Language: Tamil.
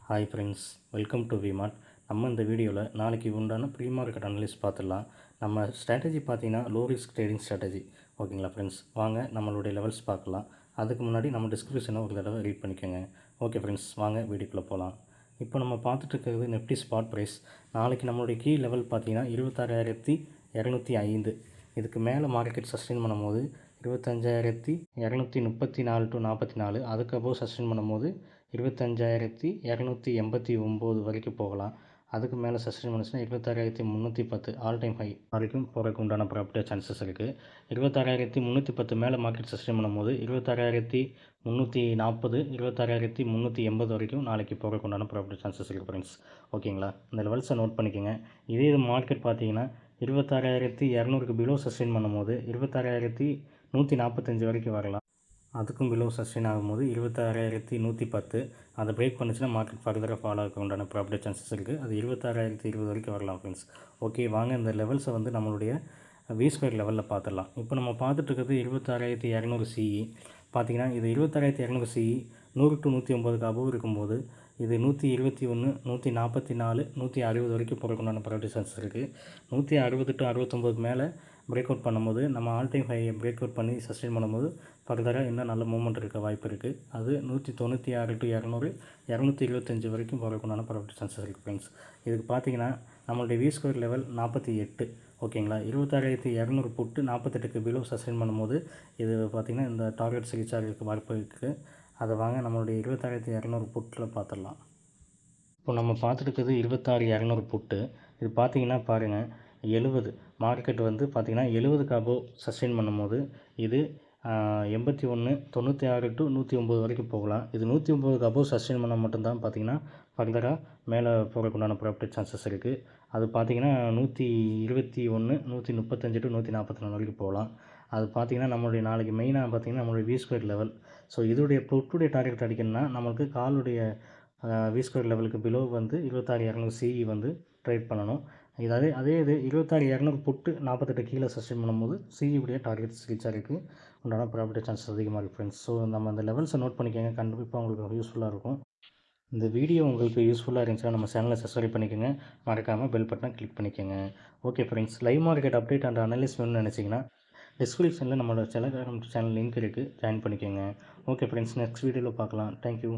Hi friends, welcome to V Mart. நம்ம இந்த வீடியோவில் நாளைக்கு உண்டான ப்ரீ மார்க்கெட் அனலிஸ்ட் பார்த்துடலாம். நம்ம ஸ்ட்ராட்டஜி பார்த்தீங்கன்னா லோ ரிஸ்க் ட்ரேடிங் ஸ்ட்ராட்டஜி. ஓகேங்களா ஃப்ரெண்ட்ஸ், வாங்க நம்மளுடைய லெவல்ஸ் பார்க்கலாம். அதுக்கு முன்னாடி நம்ம டிஸ்கிரிப்ஷனை ஒரு தடவை ரீட் பண்ணிக்கோங்க. ஓகே ஃப்ரெண்ட்ஸ், வாங்க வீடியோக்குள்ளே போகலாம். இப்போ நம்ம பார்த்துட்டு இருக்கிறது நிஃப்டி ஸ்பாட் ப்ரைஸ். நாளைக்கு நம்மளுடைய கீ லெவல் பார்த்தீங்கன்னா 26,205. இதுக்கு மேலே மார்க்கெட் சஸ்டெயின் பண்ணும்போது 25,234 டு 44. அதுக்கப்புறம் சஸ்டெயின் பண்ணும்போது 25,289 வரைக்கும் போகலாம். அதுக்கு மேலே சஸ்டெயின் பண்ணுச்சுன்னா 26,310 ஆல் டைம் ஹை வரைக்கும் போகிறதுக்கு உண்டான ப்ராப்பர்ட்டி சான்சஸ் இருக்குது. 26,310 மேலே மார்க்கெட் சஸ்டெயின் பண்ணும்போது 26,340 26,380 வரைக்கும் நாளைக்கு போகிறதுக்கு உண்டான ப்ராப்பர்ட்டி சான்சஸ் இருக்குது ஃப்ரெண்ட்ஸ். ஓகேங்களா, இந்த லெவல்ஸை நோட் பண்ணிக்கோங்க. இதே இது மார்க்கெட் பார்த்தீங்கன்னா 26,200க்கு பிலோ சஸ்டெயின் பண்ணும்போது 26,145 வரைக்கும் வரலாம். அதுக்கும் பிலோ சஸ்டெயின் ஆகும்போது 26,110 அதை பிரேக் பண்ணிச்சுன்னா மார்க்கெட் ஃபர்தராக ஃபாலோ ஆக உண்டான ப்ராப்பர்ட்டி சான்சஸ் இருக்குது. அது 26,020 வரைக்கும் வரலாம் ஃப்ரெண்ட்ஸ். ஓகே, வாங்க இந்த லெவல்ஸை வந்து நம்மளுடைய V-ஸ்கொயர் லெவலில் பார்த்துடலாம். இப்போ நம்ம பார்த்துட்டு இருக்கிறது 26,200 CE. பார்த்திங்கன்னா இது 26,200 CE 100 to 109க்கு அபோவ் இருக்கும்போது இது 121, 144, 160 வரைக்கும் போகிறதுக்குண்டான ப்ராப்பர்ட்டி சான்சஸ் இருக்குது. 160 to 69 மேலே பிரேக் அவுட் பண்ணும்போது நம்ம ஆல் டைம் ஹையை பிரேக் அவுட் பண்ணி சஸ்டெயின் பண்ணும்போது ஃபர்தராக இன்னும் நல்ல மூவ்மெண்ட் இருக்க வாய்ப்பு இருக்குது. அது 196 to 200, 225 வரைக்கும் போகிறதுக்குண்டான ப்ராப்பர்ட்டி சான்சஸ் இருக்குது ஃப்ரெண்ட்ஸ். இதுக்கு பார்த்தீங்கன்னா நம்மளுடைய V-ஸ்கொயர் லெவல் 48. ஓகேங்களா, 26,200 புட்டு 48க்கு பிலோ சஸ்டெயின் பண்ணும்போது இது பார்த்திங்கன்னா இந்த டார்கெட்ஸ் ரீச் ஆகிறதுக்கு வாய்ப்பு இருக்குது. அதை வாங்க நம்மளுடைய 26,200 புட்டில் பார்த்துடலாம். இப்போ நம்ம பார்த்துட்டு இருக்கிறது 26,200 புட்டு. இது பார்த்திங்கன்னா பாருங்கள், 70 மார்க்கெட் வந்து பார்த்திங்கன்னா 70க்கு அபோவ் சஸ்டெயின் பண்ணும்போது இது 81, 96 to 109 வரைக்கும் போகலாம். இது 109க்கு அபோவ் சஸ்டெயின் பண்ணால் மட்டும்தான் பார்த்திங்கன்னா ஃபர்தராக மேலே போகிறதுக்குண்டான ப்ராப்பர்ட்டி சான்சஸ் இருக்குது. அது பார்த்திங்கன்னா 121, 135 to 144 வரைக்கும் போகலாம். அது பார்த்திங்கன்னா நம்மளுடைய நாளைக்கு மெயினாக பார்த்திங்கன்னா நம்மளுடைய V-ஸ்கொயர் லெவல். ஸோ இதோடைய புட்டுடைய டார்கெட் அடிக்கணும்னா நம்மளுக்கு காலுடைய V-ஸ்கொயர் லெவலுக்கு பிலோ வந்து 26,200 CE வந்து ட்ரேட் பண்ணணும். அதே இது 26,200 புட்டு 48 கீழே சஸ்டெயின் பண்ணும்போது CE உடைய டார்கெட்ஸ் ரீச் ஆகிறதுக்கு உண்டான ப்ராப்பர்ட்டி சான்சஸ் அதிகமாக இருக்குது ஃப்ரெண்ட்ஸ். ஸோ நம்ம அந்த லெவல்ஸை நோட் பண்ணிக்கோங்க, கண்டிப்பாக உங்களுக்கு யூஸ்ஃபுல்லாக இருக்கும். இந்த வீடியோ உங்களுக்கு யூஸ்ஃபுல்லாக இருந்துச்சுன்னா நம்ம சேனலை சப்ஸ்கிரைப் பண்ணிக்கோங்க, மறக்காமல் பெல் பட்டனை கிளிக் பண்ணிக்கோங்க. Okay friends, live market update and analyst வேணும்னு நினச்சிங்கன்னா டிஸ்கிரிப்ஷனில் நம்மளோட டெலகிராம் சேனல் லிங்க் இருக்குது, ஜாயின் பண்ணிக்கோங்க. ஓகே ஃப்ரெண்ட்ஸ், நெக்ஸ்ட் வீடியோவில் பார்க்கலாம். தேங்க்யூ.